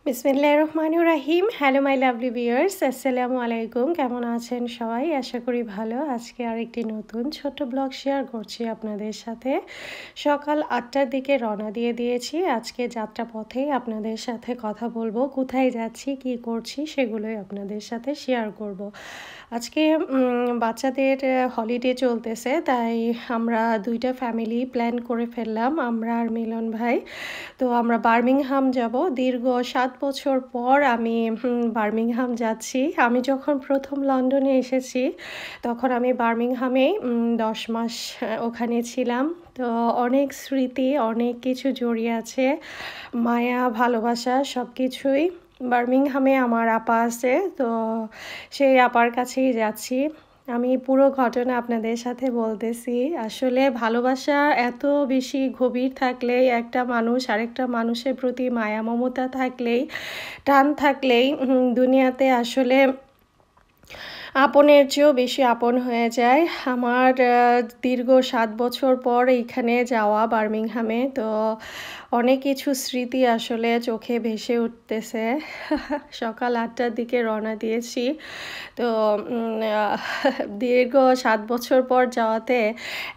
বিসমিল্লাহির রহমানির রহিম। Hello my lovely viewers, আসসালামু আলাইকুম। কেমন আছেন সবাই? আশা করি ভালো। আজকে আরেকটি নতুন ছোট্ট ব্লগ শেয়ার করছি আপনাদের সাথে। সকাল ৮টার দিকে রওনা দিয়ে দিয়েছি। আজকে যাত্রাপথে আপনাদের সাথে কথা বলবো। কোথায় যাচ্ছি, কী করছি সেগুলোই আপনাদের সাথে শেয়ার করব। আজকে বাচ্চাদের হলিডে চলতেছে, তাই আমরা ২টা ফ্যামিলি প্ল্যান করে ফেললাম, আমরা আর মিলন ভাই। তো আমরা বার্মিংহাম যাব। দীর্ঘ ৭ বছর পর আমি বার্মিংহাম যাচ্ছি। আমি যখন প্রথম লন্ডনে এসেছি তখন আমি বার্মিংহামে ১০ মাস ওখানে ছিলাম। তো অনেক স্মৃতি, অনেক কিছু জড়িয়ে আছে, মায়া, ভালোবাসা সব কিছুই। বার্মিংহামে আমার আপা আছে, তো সেই আপার কাছেই যাচ্ছি। আমি পুরো ঘটনা আপনাদের সাথে বলতেছি। আসলে ভালোবাসা এত বেশি গভীর থাকলেই, একটা মানুষ আরেকটা মানুষের প্রতি মায়া মমতা থাকলেই, টান থাকলেই দুনিয়াতে আসলে আপনের চেয়েও বেশি আপন হয়ে যায়। আমার দীর্ঘ ৭ বছর পর এইখানে যাওয়া বার্মিংহামে, তো অনেক কিছু স্মৃতি আসলে চোখে ভেসে উঠতেছে। সকাল ৮টার দিকে রওনা দিয়েছি। তো দীর্ঘ ৭ বছর পর যাওয়াতে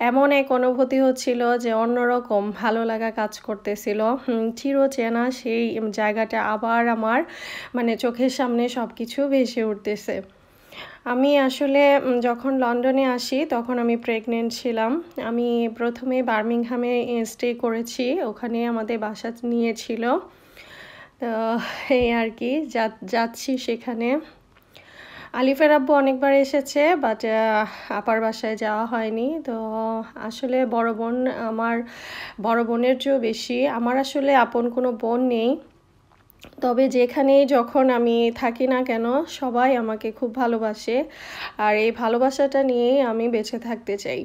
এমন এক অনুভূতি হচ্ছিল যে অন্যরকম ভালো লাগা কাজ করতেছিল। চিরচেনা সেই জায়গাটা আবার আমার চোখের সামনে সব কিছু ভেসে উঠতেছে। আমি আসলে যখন লন্ডনে আসি তখন আমি প্রেগনেন্ট ছিলাম। আমি প্রথমে বার্মিংহামে স্টে করেছি, ওখানে আমাদের বাসা নিয়েছিল। তো এই আর কি, যাচ্ছি সেখানে। আলিফের আব্বু অনেকবার এসেছে, বাট আপার বাসায় যাওয়া হয়নি। তো আসলে আমার বড় বোনের চেয়েও বেশি আমার আসলে আপন কোনো বোন নেই। তবে যেখানেই যখন আমি থাকি না কেন সবাই আমাকে খুব ভালোবাসে, আর এই ভালোবাসাটা নিয়েই আমি বেঁচে থাকতে চাই।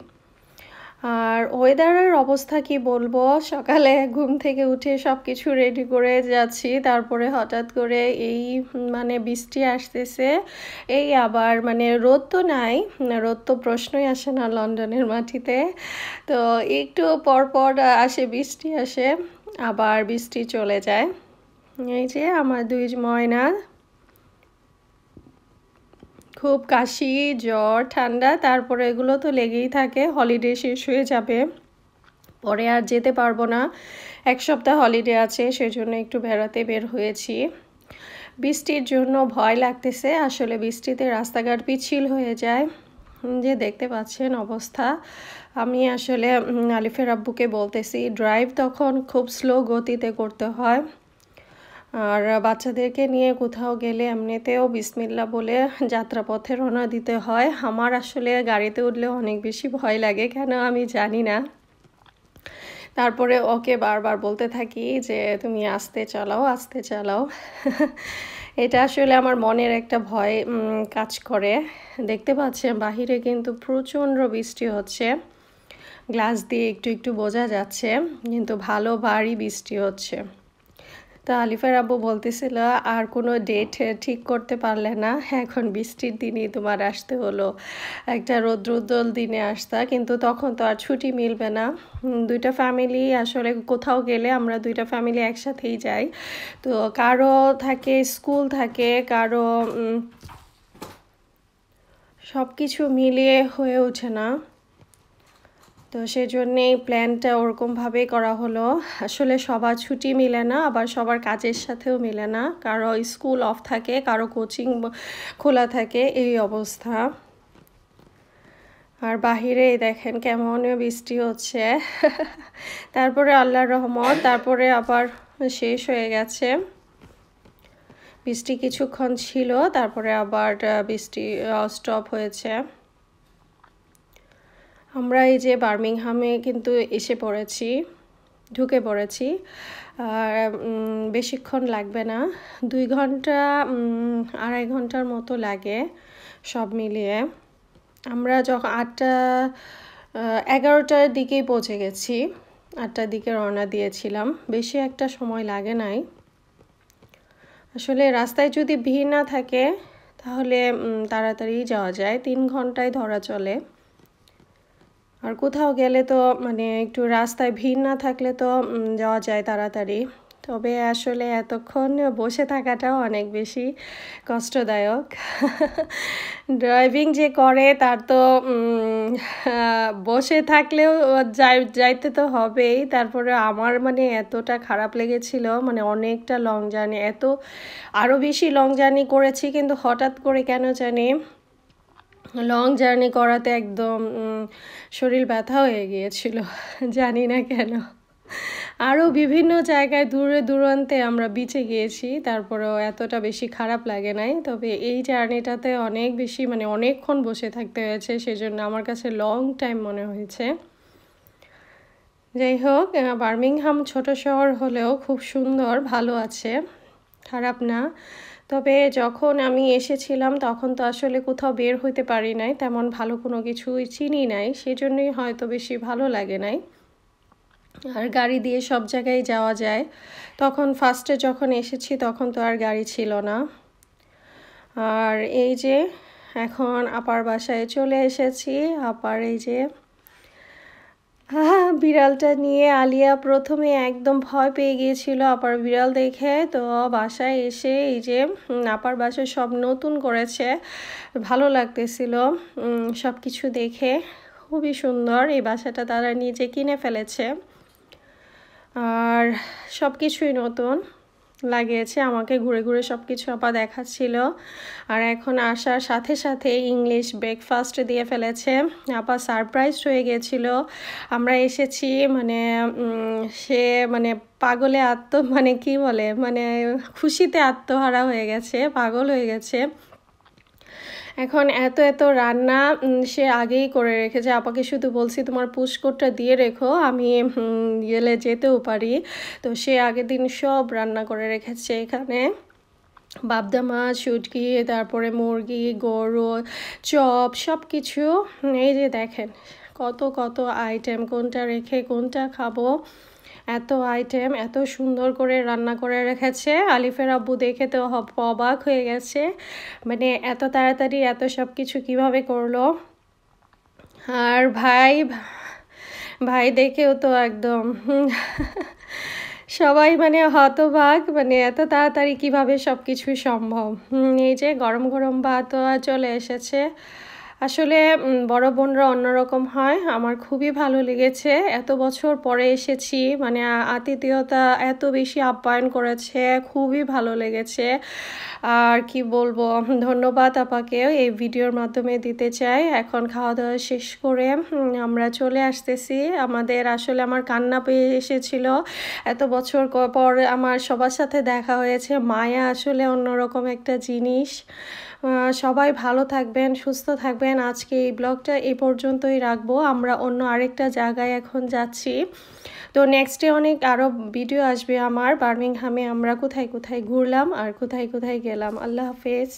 আর ওয়েদারের অবস্থা কি বলবো, সকালে ঘুম থেকে উঠে সব কিছু রেডি করে যাচ্ছি, তারপরে হঠাৎ করে এই বৃষ্টি আসতেছে। এই আবার রোদ তো নাই, রোদ তো প্রশ্নই আসে না লন্ডনের মাটিতে। তো একটু পর পর আসে বৃষ্টি, আসে আবার বৃষ্টি চলে যায়। এই যে আমার ২ ময়না, খুব কাশি, জ্বর, ঠান্ডা, তারপরে এগুলো তো লেগেই থাকে। হলিডে শেষ হয়ে যাবে, পরে আর যেতে পারবো না। ১ সপ্তাহ হলিডে আছে, সেজন্য একটু বেড়াতে বের হয়েছি। বৃষ্টির জন্য ভয় লাগতেছে, আসলে বৃষ্টিতে রাস্তাঘাট পিচ্ছিল হয়ে যায়। যে দেখতে পাচ্ছেন অবস্থা। আমি আসলে আলিফের আব্বুকে বলতেছি ড্রাইভ তখন খুব স্লো গতিতে করতে হয়, আর বাচ্চাদেরকে নিয়ে কোথাও গেলে এমনিতেও বিসমিল্লাহ বলে যাত্রাপথে রওনা দিতে হয়। আমার আসলে গাড়িতে উঠলে অনেক বেশি ভয় লাগে, কেন আমি জানি না। তারপরে ওকে বারবার বলতে থাকি যে তুমি আস্তে চালাও, আস্তে চালাও। এটা আসলে আমার মনের একটা ভয় কাজ করে। দেখতে পাচ্ছেন বাহিরে কিন্তু প্রচণ্ড বৃষ্টি হচ্ছে, গ্লাস দিয়ে একটু একটু বোঝা যাচ্ছে, কিন্তু ভালো ভারী বৃষ্টি হচ্ছে। তো আলিফার আব্বু বলতেছিল আর কোনো ডেট ঠিক করতে পারলে না, এখন বৃষ্টির দিনই তোমার আসতে হলো, একটা রৌদ্রোজ্জ্বল দিনে আসতা, কিন্তু তখন তো আর ছুটি মিলবে না। ২টা ফ্যামিলি আসলে কোথাও গেলে আমরা ২টা ফ্যামিলি একসাথেই যাই। তো কারো থাকে স্কুল থাকে, কারো সব কিছু মিলিয়ে হয়ে ওঠে না। তো সেজন্যেই প্ল্যানটা ওরকমভাবেই করা হলো। আসলে সবার ছুটি মিলে না, আবার সবার কাজের সাথেও মিলে না, কারো স্কুল অফ থাকে, কারো কোচিং খোলা থাকে, এই অবস্থা। আর বাহিরে দেখেন কেমন বৃষ্টি হচ্ছে। তারপরে আল্লাহর রহমত, তারপরে আবার শেষ হয়ে গেছে বৃষ্টি। কিছুক্ষণ ছিল, তারপরে আবার বৃষ্টি স্টপ হয়েছে। আমরা এই যে বার্মিংহামে কিন্তু এসে পড়েছি, ঢুকে পড়েছি। আর বেশিক্ষণ লাগবে না, ২ ঘন্টা ২.৫ ঘন্টার মতো লাগে সব মিলিয়ে। আমরা যখন ১১টার দিকেই পৌঁছে গেছি, ৮টার দিকে রওনা দিয়েছিলাম, বেশি একটা সময় লাগে নাই। আসলে রাস্তায় যদি ভিড় না থাকে তাহলে তাড়াতাড়ি যাওয়া যায়, ৩ ঘন্টায় ধরা চলে। আর কোথাও গেলে তো একটু রাস্তায় ভিড় না থাকলে তো যাওয়া যায় তাড়াতাড়ি, তবে আসলে এতক্ষণ বসে থাকাটাও অনেক বেশি কষ্টদায়ক। ড্রাইভিং যে করে তার তো বসে থাকলেও যাইতে তো হবেই। তারপরে আমার মানে এতটা খারাপ লেগেছিল, মানে অনেকটা লং জার্নি, আরও বেশি লং জার্নি করেছি, কিন্তু হঠাৎ করে কেন জানি লং জার্নি করাতে একদম শরীর ব্যথা হয়ে গিয়েছিল, জানি না কেন। আরও বিভিন্ন জায়গায় দূরে দূরান্তে আমরা বিচে গিয়েছি, তারপরেও এতটা বেশি খারাপ লাগে নাই। তবে এই জার্নিটাতে অনেক বেশি মানে অনেকক্ষণ বসে থাকতে হয়েছে, সেজন্য আমার কাছে লং টাইম মনে হয়েছে। যাই হোক, বার্মিংহাম ছোট শহর হলেও খুব সুন্দর, ভালো আছে, খারাপ না। তবে যখন আমি এসেছিলাম তখন তো আসলে কোথাও বের হইতে পারি নাই, তেমন ভালো কোনো কিছুই চিনি নাই, সেজন্যই হয়তো বেশি ভালো লাগে নাই। আর গাড়ি দিয়ে সব জায়গায় যাওয়া যায়, তখন ফার্স্টে যখন এসেছি তখন তো আর গাড়ি ছিল না। আর এই যে এখন আপার বাসায় চলে এসেছি। আপার এই যে বিড়ালটা নিয়ে আলিয়া প্রথমে একদম ভয় পেয়ে গিয়েছিল আপার বিড়াল দেখে। তো বাসায় এসে এই যে আপার বাসায় সব নতুন করেছে, ভালো লাগতেছিল সব কিছু দেখে, খুবই সুন্দর। এই বাসাটা তারা নিজে কিনে ফেলেছে আর সব কিছুই নতুন লাগিয়েছে। আমাকে ঘুরে ঘুরে সব কিছু আপা দেখাচ্ছিল। আর এখন আসার সাথে সাথে ইংলিশ ব্রেকফাস্ট দিয়ে ফেলেছে। আপা সারপ্রাইজ হয়ে গিয়েছিল আমরা এসেছি, মানে সে মানে পাগলে মানে কি বলে, মানে খুশিতে আত্মহারা হয়ে গেছে, পাগল হয়ে গেছে। এখন এত এত রান্না সে আগেই করে রেখেছে। আপাকে শুধু বলছি তোমার পুষ্করটা দিয়ে রেখো, আমি গেলে যেতেও পারি। তো সে আগের দিন সব রান্না করে রেখেছে এখানে, বাবদা মাছ, শুটকি, তারপরে মুরগি, গরু, চপ, সব কিছু। এই যে দেখেন কত কত আইটেম, কোনটা রেখে কোনটা খাবো, এত আইটেম এত সুন্দর করে রান্না করে রেখেছে। আলিফের আব্বু দেখে তো অবাক হয়ে গেছে, মানে এত তাড়াতাড়ি এত সব কিছু কীভাবে করলো। আর ভাই দেখেও তো একদম সবাই মানে হতবাক, মানে এত তাড়াতাড়ি কিভাবে সব কিছুই সম্ভব। এই যে গরম গরম ভাত চলে এসেছে। আসলে বড় বোনরা অন্যরকম হয়, আমার খুবই ভালো লেগেছে। এত বছর পরে এসেছি, মানে আতিথেয়তা এত বেশি আপ্যায়ন করেছে, খুবই ভালো লেগেছে। আর কি বলবো, ধন্যবাদ আপাকে এই ভিডিওর মাধ্যমে দিতে চাই। এখন খাওয়া দাওয়া শেষ করে আমরা চলে আসতেছি। আসলে আমার কান্না পেয়ে এসেছিল, এত বছর পর আমার সবার সাথে দেখা হয়েছে। মায়া আসলে অন্যরকম একটা জিনিস। সবাই ভালো থাকবেন, সুস্থ থাকবেন। আজকে এই ব্লগটা এই পর্যন্তই রাখবো। আমরা অন্য আরেকটা জায়গায় এখন যাচ্ছি, তো নেক্সটে অনেক আরও ভিডিও আসবে আমার বার্মিংহামে আমরা কোথায় কোথায় ঘুরলাম আর কোথায় কোথায় গেলাম। আল্লাহ হাফেজ।